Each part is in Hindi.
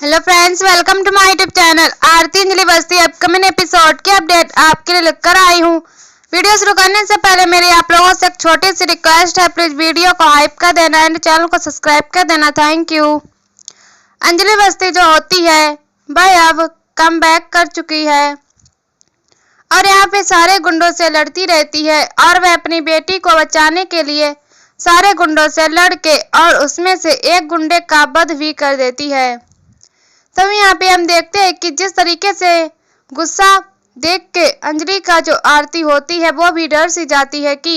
Hello friends, welcome to my YouTube channel Aarti Anjali Basti. Upcoming episode की अपडेट आपके लिए लेकर आई हूँ। वीडियो शुरू करने से पहले मेरी आप लोगों से एक छोटी सी रिक्वेस्ट है, प्लीज वीडियो को हाइप कर देना एंड चैनल को सब्सक्राइब कर देना। Thank you. अंजलि बस्ती जो होती है वह अब कम बैक कर चुकी है और यहाँ पे सारे गुंडों से लड़ती रहती है और वह अपनी बेटी को बचाने के लिए सारे गुंडों से लड़ के और उसमें से एक गुंडे का वध भी कर देती है। तभी यहाँ पे हम देखते हैं कि जिस तरीके से गुस्सा देख के अंजलि का जो आरती होती है वो भी डर सी जाती है कि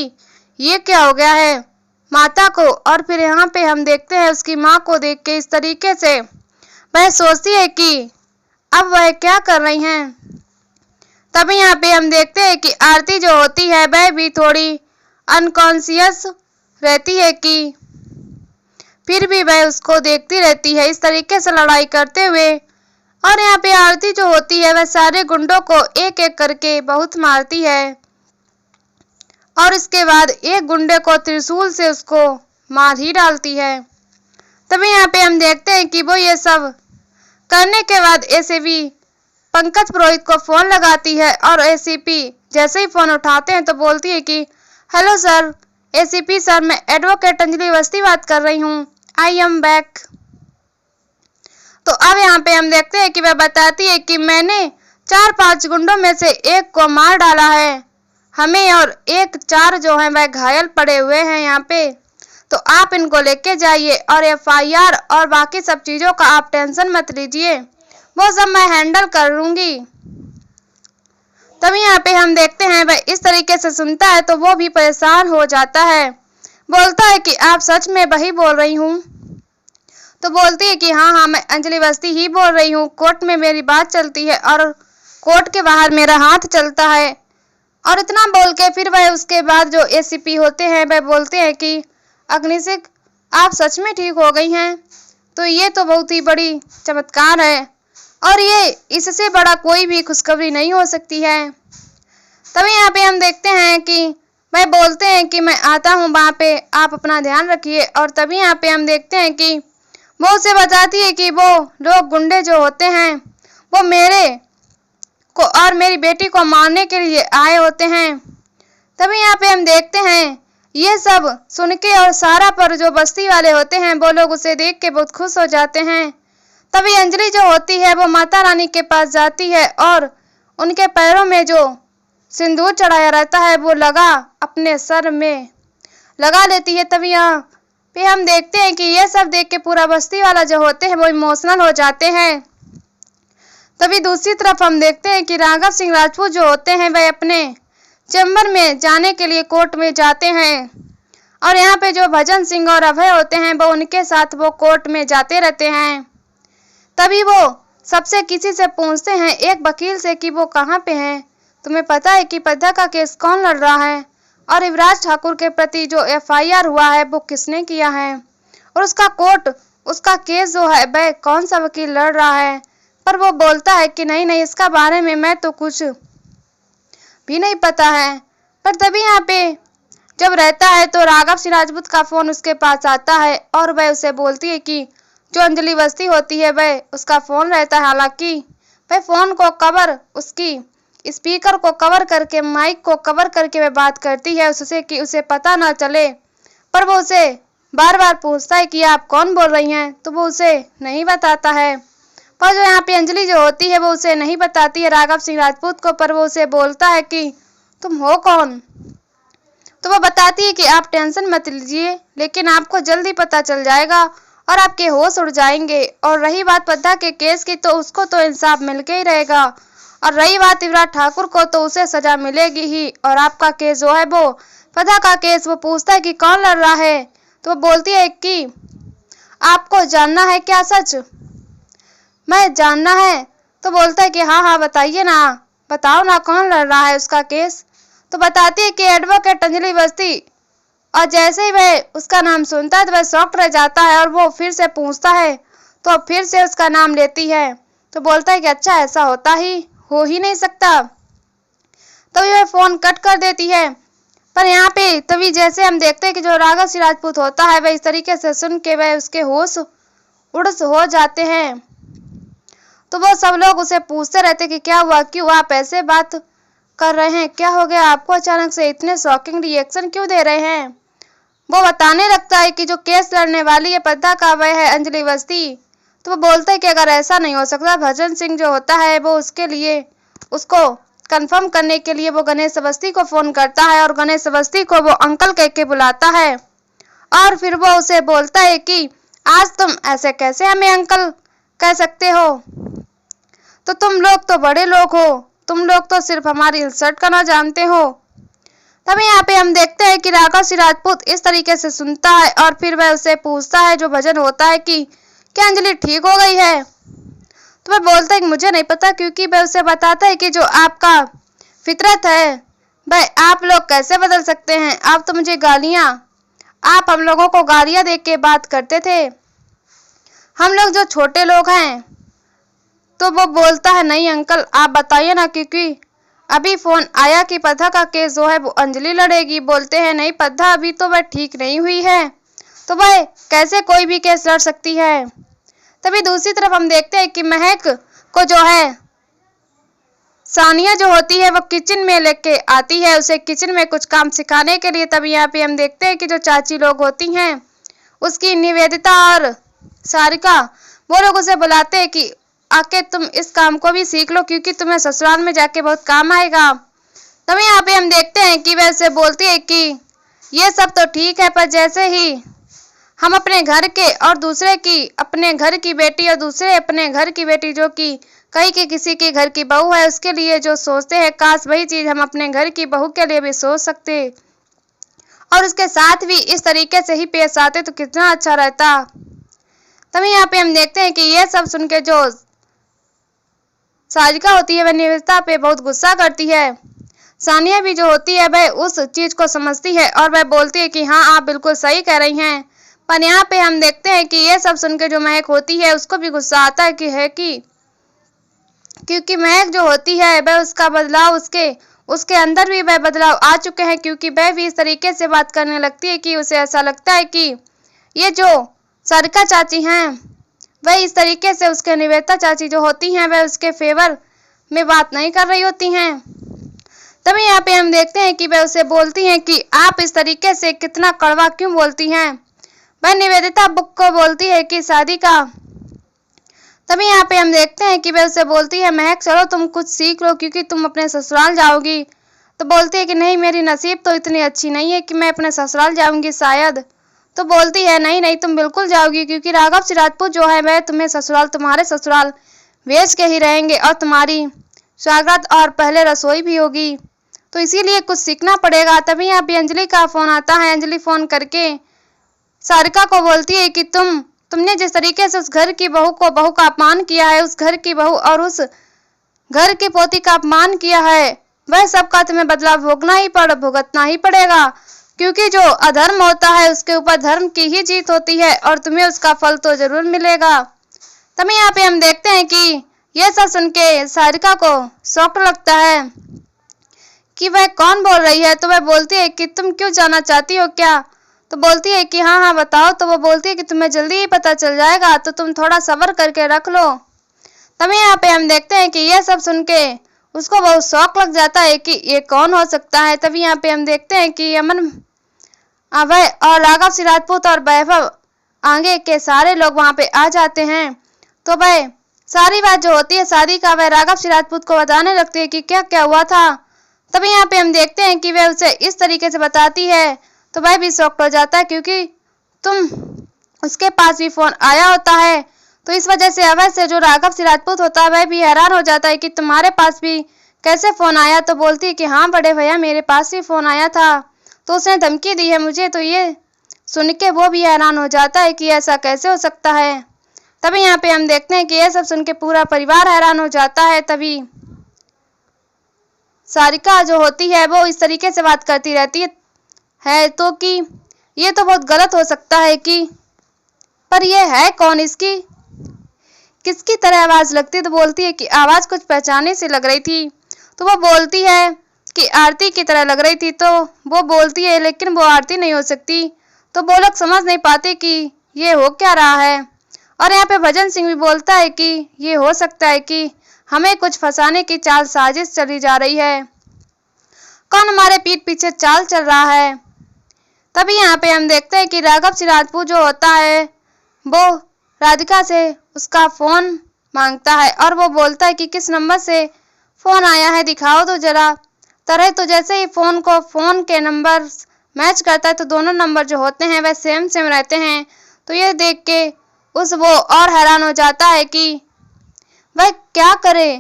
ये क्या हो गया है माता को। और फिर यहाँ पे हम देखते हैं उसकी माँ को देख के इस तरीके से वह सोचती है कि अब वह क्या कर रही हैं। तभी यहाँ पे हम देखते हैं कि आरती जो होती है वह भी थोड़ी अनकॉन्शियस रहती है कि फिर भी वह उसको देखती रहती है इस तरीके से लड़ाई करते हुए। और यहाँ पे आरती जो होती है वह सारे गुंडों को एक एक करके बहुत मारती है और इसके बाद एक गुंडे को त्रिशूल से उसको मार ही डालती है। तभी यहाँ पे हम देखते हैं कि वो ये सब करने के बाद एसीपी पंकज पुरोहित को फोन लगाती है और एसीपी जैसे ही फोन उठाते हैं तो बोलती है कि हेलो सर, एसीपी सर, मैं एडवोकेट अंजलि बस्ती बात कर रही हूँ, आई एम बैक। तो अब यहाँ पे हम देखते हैं कि वह बताती है कि मैंने 4-5 गुंडों में से एक को मार डाला है हमें और 1-4 जो हैं वह घायल पड़े हुए हैं यहाँ पे, तो आप इनको लेके जाइए और एफआईआर और बाकी सब चीज़ों का आप टेंशन मत लीजिए, वो सब मैं हैंडल कर लूँगी। तभी यहाँ पे हम देखते हैं वह इस तरीके से सुनता है तो वो भी परेशान हो जाता है, बोलता है कि आप सच में वही बोल रही हूँ। तो बोलती है कि हाँ, मैं अंजलि बस्ती ही बोल रही हूँ, कोर्ट में मेरी बात चलती है और कोर्ट के बाहर मेरा हाथ चलता है। और इतना बोल के फिर वह उसके बाद जो एसीपी होते हैं वह बोलते हैं कि अग्निशिख, आप सच में ठीक हो गई हैं, तो ये तो बहुत ही बड़ी चमत्कार है और ये इससे बड़ा कोई भी खुशखबरी नहीं हो सकती है। तभी यहाँ पे हम देखते हैं कि वह बोलते हैं कि मैं आता हूँ वहाँ पे, आप अपना ध्यान रखिए। और तभी यहाँ पे हम देखते हैं कि वो उसे बताती है कि वो लोग गुंडे जो होते हैं वो मेरे को और मेरी बेटी को मारने के लिए आए होते हैं। तभी यहाँ पे हम देखते हैं ये सब सुन के और सारा पर जो बस्ती वाले होते हैं वो लोग उसे देख के बहुत खुश हो जाते हैं। तभी अंजलि जो होती है वो माता रानी के पास जाती है और उनके पैरों में जो सिंदूर चढ़ाया रहता है वो लगा अपने सर में लगा लेती है। तभी यहाँ पे हम देखते हैं कि ये सब देख के पूरा बस्ती वाला जो होते हैं वो इमोशनल हो जाते हैं। तभी दूसरी तरफ हम देखते हैं कि राघव सिंह राजपूत जो होते हैं वह अपने चैम्बर में जाने के लिए कोर्ट में जाते हैं और यहाँ पे जो भजन सिंह और अभय होते हैं वो उनके साथ वो कोर्ट में जाते रहते हैं। तभी वो सबसे किसी से पूछते हैं, एक वकील से, कि वो कहाँ पे हैं, तुम्हें पता है कि पद्धा का केस कौन लड़ रहा है और युवराज ठाकुर के प्रति जो एफआईआर हुआ है वो किसने किया है और उसका केस जो है वह कौन सा वकील लड़ रहा है। पर वो बोलता है कि नहीं, इसका बारे में मैं तो कुछ भी नहीं पता है। पर तभी यहाँ पे जब रहता है तो राघव सिंह राजपूत का फोन उसके पास आता है और वह उसे बोलती है कि जो अंजलि बस्ती होती है वह उसका फोन रहता है। हालांकि वह फोन को कवर, उसकी स्पीकर को कवर करके, माइक को कवर करके वह बात करती है उससे कि उसे पता ना चले। पर वो उसे बार बार पूछता है कि आप कौन बोल रही हैं, तो वो उसे नहीं बताता है। पर जो यहाँ पे अंजलि जो होती है वो उसे नहीं बताती है राघव सिंह राजपूत को, पर वो उसे बोलता है कि तुम हो कौन। तो वो बताती है कि आप टेंशन मत लीजिए, लेकिन आपको जल्दी पता चल जाएगा और आपके होश उड़ जाएंगे। और रही बात पद्धा के केस की तो उसको तो इंसाफ मिल के ही रहेगा, और रही बात युवराज ठाकुर को तो उसे सजा मिलेगी ही। और आपका केस जो है वो पद्धा का केस, वो पूछता है कि कौन लड़ रहा है, तो वो बोलती है कि आपको जानना है क्या सच, मैं जानना है। तो बोलता है कि हाँ, बताइए ना, बताओ ना कौन लड़ रहा है उसका केस। तो बताती है कि एडवोकेट अंजलि बस्ती। और जैसे ही वह उसका नाम सुनता है तो वह शॉक्ड रह जाता है और वो फिर से पूछता है तो फिर से उसका नाम लेती है। तो बोलता है कि अच्छा, ऐसा हो ही नहीं सकता। तो वह फोन कट कर देती है। पर यहाँ पे तभी जैसे हम देखते हैं कि जो राघव सिंह राजपूत होता है वह इस तरीके से सुन के वह उसके होश उड़ हो जाते हैं। तो वो सब लोग उसे पूछते रहते कि क्या हुआ, क्यों आप ऐसे बात कर रहे हैं, क्या हो गया आपको, अचानक से इतने शॉकिंग रिएक्शन क्यों दे रहे हैं। वो बताने लगता है कि जो केस लड़ने वाली है पद्दा का वह है अंजलि अवस्थी। तो वो बोलता है कि अगर ऐसा नहीं हो सकता, भजन सिंह जो होता है वो उसके लिए उसको कंफर्म करने के लिए वो गणेश अवस्थी को फोन करता है और गणेश अवस्थी को वो अंकल कह के बुलाता है और फिर वो उसे बोलता है कि आज तुम ऐसे कैसे हमें अंकल कह सकते हो, तो तुम लोग तो बड़े लोग हो, तुम लोग तो सिर्फ हमारी इंसल्ट करना जानते हो। तभी यहाँ पे हम देखते हैं कि राघव सिंह राजपूत इस तरीके से सुनता है और फिर वह उसे पूछता है जो भजन होता है कि क्या अंजलि ठीक हो गई है। तो वह बोलता है कि मुझे नहीं पता, क्योंकि वह उसे बताता है कि जो आपका फितरत है वह आप लोग कैसे बदल सकते हैं। आप तो मुझे आप हम लोगों को गालियां दे के बात करते थे, हम लोग जो छोटे लोग हैं। तो वो बोलता है नहीं अंकल आप बताइए ना, क्योंकि अभी फोन आया कि पद्दा का केस जो है वो अंजलि लड़ेगी। बोलते हैं नहीं पद्दा अभी तो वह ठीक नहीं हुई है, तो वह कैसे कोई भी केस लड़ सकती है। तभी दूसरी तरफ हम देखते हैं कि महक को जो है सानिया जो होती है वो किचन में लेके आती है, उसे किचन में कुछ काम सिखाने के लिए। तभी यहाँ पे हम देखते हैं कि जो चाची लोग होती हैं उसकी निवेदिता और सारिका, वो लोग उसे बुलाते हैं कि आके तुम इस काम को भी सीख लो, क्योंकि तुम्हें ससुराल में जाके बहुत काम आएगा। तभी यहाँ पे हम देखते हैं कि वैसे बोलती है कि ये सब तो ठीक है, पर जैसे ही हम अपने घर के और दूसरे की अपने घर की बेटी और दूसरे अपने घर की बेटी जो कि कहीं के किसी के घर की बहू है उसके लिए जो सोचते हैं, काश वही चीज हम अपने घर की बहू के लिए भी सोच सकते और उसके साथ भी इस तरीके से ही पेश आते तो कितना अच्छा रहता। तभी यहाँ पे हम देखते हैं कि ये सब सुन के जो सारिका होती है वह निवेदिता पे बहुत गुस्सा करती है। सानिया भी जो होती है वह उस चीज को समझती है और वह बोलती है कि हाँ आप बिल्कुल सही कह रही हैं। पर यहाँ पे हम देखते हैं कि ये सब सुन के जो महक होती है उसको भी गुस्सा आता है कि क्योंकि महक जो होती है वह उसका बदलाव उसके अंदर भी वह बदलाव आ चुके हैं, क्योंकि वह भी इस तरीके से बात करने लगती है कि उसे ऐसा लगता है कि ये जो सारिका चाची हैं वह इस तरीके से उसके निवेदिता चाची जो होती हैं वह उसके फेवर में बात नहीं कर रही होती हैं। तभी यहाँ पे हम देखते हैं कि वह उसे बोलती हैं कि आप इस तरीके से कितना कड़वा क्यों बोलती हैं। वह निवेदिता बुक को बोलती है कि शादी का। तभी यहाँ पे हम देखते हैं कि वह उसे बोलती है महक चलो तुम कुछ सीख लो, क्योंकि तुम अपने ससुराल जाओगी। तो बोलती है कि नहीं मेरी नसीब तो इतनी अच्छी नहीं है कि मैं अपने ससुराल जाऊंगी शायद। तो बोलती है नहीं नहीं तुम बिल्कुल जाओगी, क्योंकि राघव सिंह राजपूत जो है वह तुम्हारे ससुराल भेज के ही रहेंगे और तुम्हारी स्वागत और पहले रसोई भी होगी, तो इसीलिए कुछ सीखना पड़ेगा। तभी यहाँ पे अंजलि का फोन आता है। अंजलि फोन करके सारिका को बोलती है कि तुमने जिस तरीके से उस घर की बहू का अपमान किया है, उस घर की बहू और उस घर की पोती का अपमान किया है, वह सबका तुम्हें बदला भुगतना ही पड़ेगा, क्योंकि जो अधर्म होता है उसके ऊपर धर्म की ही जीत होती है और तुम्हें उसका फल तो जरूर मिलेगा। तभी यहाँ पे हम देखते हैं कि यह सब सुन के सारिका को शौक लगता है कि वह कौन बोल रही है। तो वह बोलती है कि तुम क्यों जाना चाहती हो क्या। तो बोलती है कि हाँ हाँ बताओ। तो वो बोलती है कि तुम्हें जल्दी ही पता चल जाएगा, तो तुम थोड़ा सब्र करके रख लो। तभी यहाँ पे हम देखते हैं कि यह सब सुन के उसको बहुत शौक लग जाता है कि ये कौन हो सकता है। तभी यहाँ पे हम देखते हैं कि अमन अभय और राघव सिंह राजपूत और वैभव आगे के सारे लोग वहां पे आ जाते हैं। तो वह सारी बात जो होती है शादी का वह राघव सिंह राजपूत को बताने लगती है कि क्या क्या हुआ था। तभी यहाँ पे हम देखते हैं कि वह उसे इस तरीके से बताती है तो वह भी शॉक्ड हो जाता है, क्योंकि उसके पास भी फोन आया होता है। तो इस वजह से अभय से जो राघव सिंह राजपूत होता है वह भी हैरान हो जाता है कि तुम्हारे पास भी कैसे फोन आया। तो बोलती है कि हाँ बड़े भैया मेरे पास भी फोन आया था, तो उसने धमकी दी है मुझे। तो ये सुन के वो भी हैरान हो जाता है कि ऐसा कैसे हो सकता है। तभी यहाँ पे हम देखते हैं कि ये सब सुन के पूरा परिवार हैरान हो जाता है। तभी सारिका जो होती है वो इस तरीके से बात करती रहती है तो कि ये तो बहुत गलत हो सकता है कि पर ये है कौन, इसकी किसकी तरह आवाज लगती। तो बोलती है कि आवाज कुछ पहचाने से लग रही थी। तो वो बोलती है कि आरती की तरह लग रही थी। तो वो बोलती है लेकिन वो आरती नहीं हो सकती। तो वो लोग समझ नहीं पाते कि ये हो क्या रहा है और यहाँ पे भजन सिंह भी बोलता है कि ये हो सकता है कि हमें कुछ फंसाने की चाल साजिश चली जा रही है, कौन हमारे पीठ पीछे चाल चल रहा है। तभी यहाँ पे हम देखते हैं कि राघव सिंह राजपूत जो होता है वो राधिका से उसका फोन मांगता है और वो बोलता है कि किस नंबर से फोन आया है, दिखाओ तो जरा। तरह तो जैसे ही फोन के नंबर मैच करता है तो दोनों नंबर जो होते हैं वह सेम रहते हैं। तो ये देख के वो और हैरान हो जाता है कि वह क्या करे।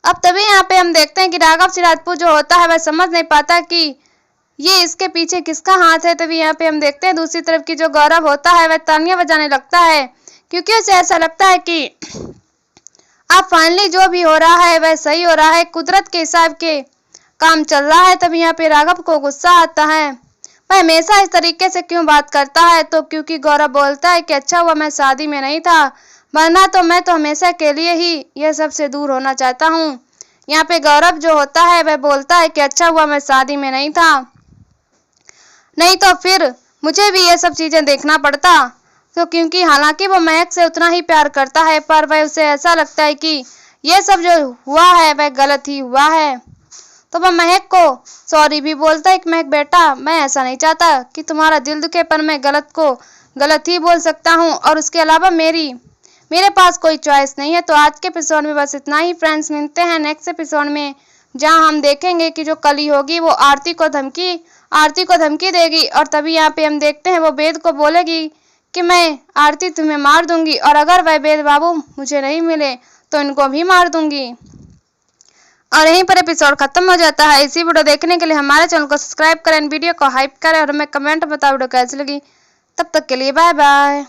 अब तभी यहाँ पे हम देखते हैं कि राघव सिंह राजपूत जो होता है वह समझ नहीं पाता कि ये इसके पीछे किसका हाथ है। तभी यहाँ पे हम देखते हैं दूसरी तरफ की जो गौरव होता है वह तालियां बजाने लगता है, क्योंकि उसे ऐसा लगता है कि अब फाइनली जो भी हो रहा है वह सही हो रहा है, कुदरत के हिसाब के काम चल रहा है। तभी यहाँ पे राघव को गुस्सा आता है, वह हमेशा इस तरीके से क्यों बात करता है। तो क्योंकि गौरव बोलता है कि अच्छा हुआ मैं शादी में नहीं था, वरना तो मैं तो हमेशा के लिए ही यह सब से दूर होना चाहता हूँ। यहाँ पे गौरव जो होता है वह बोलता है कि अच्छा हुआ मैं शादी में नहीं था, नहीं तो फिर मुझे भी ये सब चीजें देखना पड़ता। तो क्योंकि हालांकि वो महक से उतना ही प्यार करता है, पर वह उसे ऐसा लगता है कि ये सब जो हुआ है वह गलत ही हुआ है। तो वह महक को सॉरी भी बोलता है कि महक बेटा, मैं ऐसा नहीं चाहता कि तुम्हारा दिल दुखे, पर मैं गलत ही बोल सकता हूँ और उसके अलावा मेरे पास कोई चॉइस नहीं है। तो आज के एपिसोड में बस इतना ही फ्रेंड्स, मिलते हैं नेक्स्ट एपिसोड में, जहां हम देखेंगे कि जो कली होगी वो आरती को धमकी देगी। और तभी यहाँ पे हम देखते हैं वो वेद को बोलेगी कि मैं आरती तुम्हें मार दूंगी, और अगर वह वेद बाबू मुझे नहीं मिले तो इनको भी मार दूंगी। और यहीं पर एपिसोड खत्म हो जाता है। इसी वीडियो देखने के लिए हमारे चैनल को सब्सक्राइब करें, वीडियो को हाइप करें और हमें कमेंट बताओ वीडियो कैसी लगी। तब तक के लिए बाय बाय।